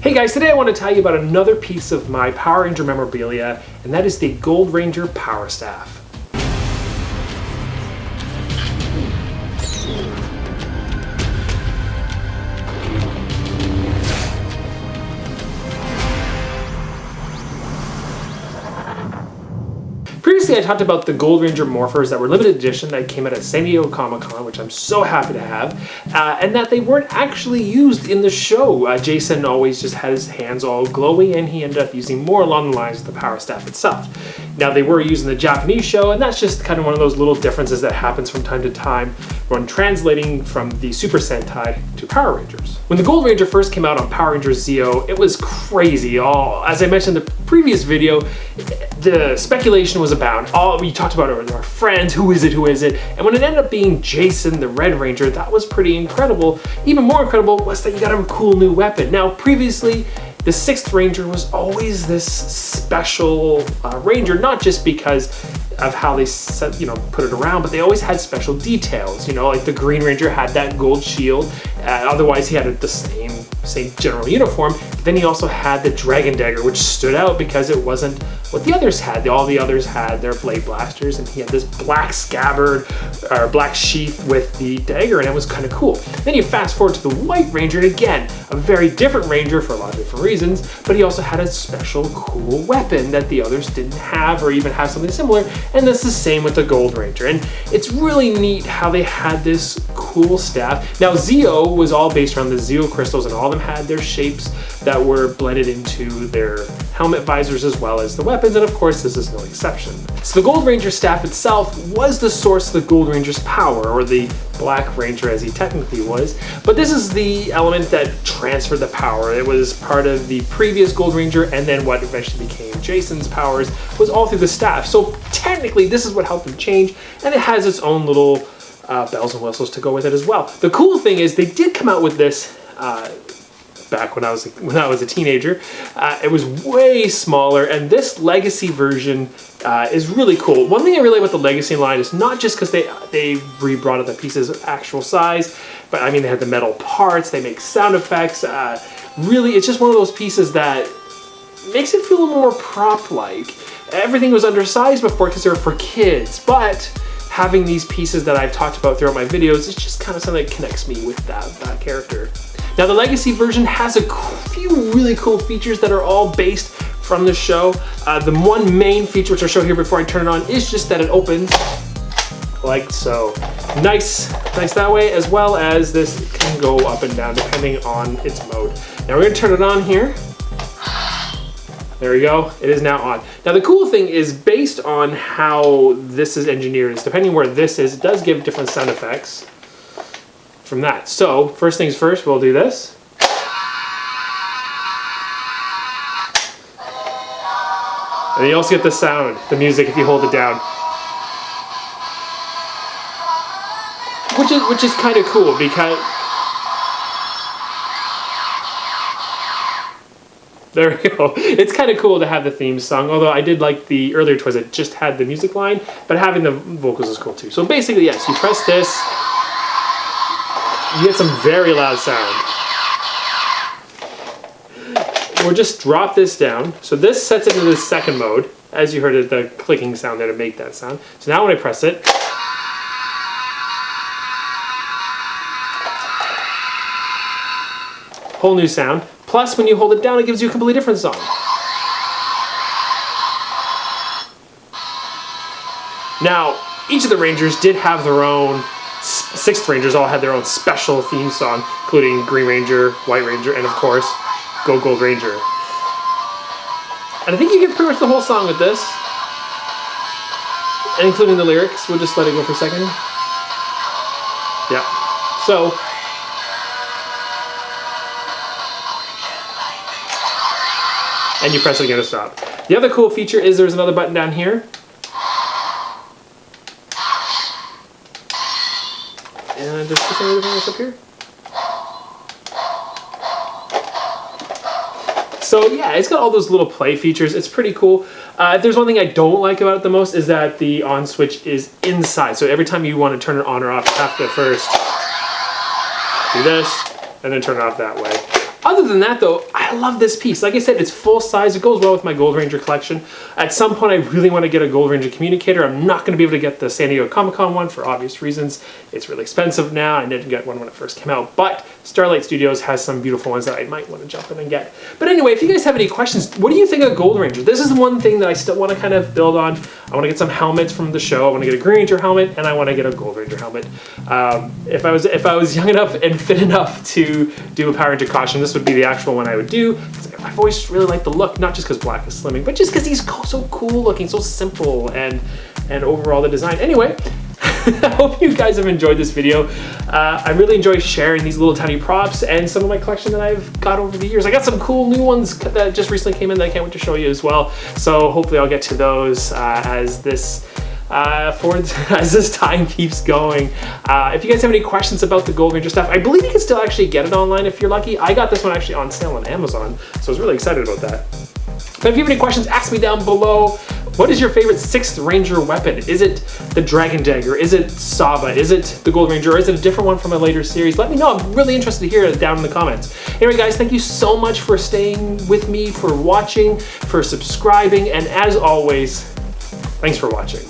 Hey guys, today I want to tell you about another piece of my Power Ranger memorabilia, and that is the Gold Ranger Power Staff. Previously, I talked about the Gold Ranger morphers that were limited edition that came out at San Diego Comic-Con, which I'm so happy to have, and that they weren't actually used in the show. Jason always just had his hands all glowy, and he ended up using more along the lines of the Power Staff itself. Now, they were used in the Japanese show, and that's just kind of one of those little differences that happens from time to time when translating from the Super Sentai to Power Rangers. When the Gold Ranger first came out on Power Rangers Zeo, it was crazy. As I mentioned in the previous video, the speculation was abound. We talked about our friends, who is it, and when it ended up being Jason, the Red Ranger, that was pretty incredible. Even more incredible was that you got a cool new weapon. Now, previously, the 6th Ranger was always this special Ranger, not just because of how they put it around, but they always had special details. Like the Green Ranger had that gold shield. Otherwise, he had the same general uniform. But then he also had the Dragon Dagger, which stood out because it wasn't what the others had. All the others had their blade blasters, and he had this black scabbard or black sheath with the dagger, and it was kind of cool. Then you fast forward to the White Ranger, and again, a very different Ranger for a lot of different reasons, but he also had a special cool weapon that the others didn't have or even have something similar, and that's the same with the Gold Ranger. And it's really neat how they had this cool staff. Now, Zeo was all based around the Zeo crystals, and all of them had their shapes that were blended into their helmet visors as well as the weapons, and of course this is no exception. So the Gold Ranger staff itself was the source of the Gold Ranger's power, or the Black Ranger as he technically was, but this is the element that transferred the power. It was part of the previous Gold Ranger, and then what eventually became Jason's powers was all through the staff. So technically this is what helped him change, and it has its own little bells and whistles to go with it as well. The cool thing is they did come out with this back when I was a teenager. It was way smaller, and this Legacy version is really cool. One thing I really like about the Legacy line is not just because they re-brought up the pieces of actual size, but I mean they had the metal parts, they make sound effects. Really, it's just one of those pieces that makes it feel a little more prop-like. Everything was undersized before because they were for kids, but having these pieces that I've talked about throughout my videos is just kind of something that connects me with that character. Now, the Legacy version has a few really cool features that are all based from the show. The one main feature, which I'll show here before I turn it on, is just that it opens like so. Nice that way, as well as this can go up and down depending on its mode. Now we're gonna turn it on here. There we go, it is now on. Now the cool thing is, based on how this is engineered, is depending where this is, it does give different sound effects from that. So first things first, we'll do this. And then you also get the sound, the music if you hold it down. Which is kind of cool because there we go. It's kind of cool to have the theme song, although I did like the earlier toys that just had the music line, but having the vocals is cool too. So basically, yes, you press this, you get some very loud sound. We'll just drop this down. So this sets it into the second mode. As you heard the clicking sound there to make that sound. So now when I press it, whole new sound. Plus, when you hold it down, it gives you a completely different song. Now, each of the Rangers did have their own, 6th Rangers all had their own special theme song, including Green Ranger, White Ranger, and of course, Gold Ranger. And I think you get pretty much the whole song with this, and including the lyrics. We'll just let it go for a second. Yeah. So, and you press it again to stop. The other cool feature is there's another button down here. And there's just anything else up here. So yeah, it's got all those little play features. It's pretty cool. If there's one thing I don't like about it the most is that the on switch is inside. So every time you want to turn it on or off, you have to first do this and then turn it off that way. Other than that though, I I love this piece. Like I said, it's full size. It goes well with my Gold Ranger collection. At some point, I really want to get a Gold Ranger communicator. I'm not going to be able to get the San Diego Comic-Con one for obvious reasons. It's really expensive now. I didn't get one when it first came out, but Starlight Studios has some beautiful ones that I might want to jump in and get. But anyway, if you guys have any questions, what do you think of Gold Ranger? This is one thing that I still want to kind of build on. I want to get some helmets from the show. I want to get a Green Ranger helmet, and I want to get a Gold Ranger helmet. If I was young enough and fit enough to do a Power Ranger costume, this would be the actual one I would do. I've always just really liked the look, not just because Black is slimming, but just because he's so cool looking, so simple, and overall the design. Anyway, I hope you guys have enjoyed this video. I really enjoy sharing these little tiny props and some of my collection that I've got over the years. I got some cool new ones that just recently came in that I can't wait to show you as well. So hopefully I'll get to those as this time keeps going. If you guys have any questions about the Gold Ranger stuff, I believe you can still actually get it online if you're lucky. I got this one actually on sale on Amazon, so I was really excited about that. But if you have any questions, ask me down below. What is your favorite 6th Ranger weapon? Is it the Dragon Dagger? Is it Saba? Is it the Gold Ranger? Or is it a different one from a later series? Let me know. I'm really interested to hear it down in the comments. Anyway, guys, thank you so much for staying with me, for watching, for subscribing, and as always, thanks for watching.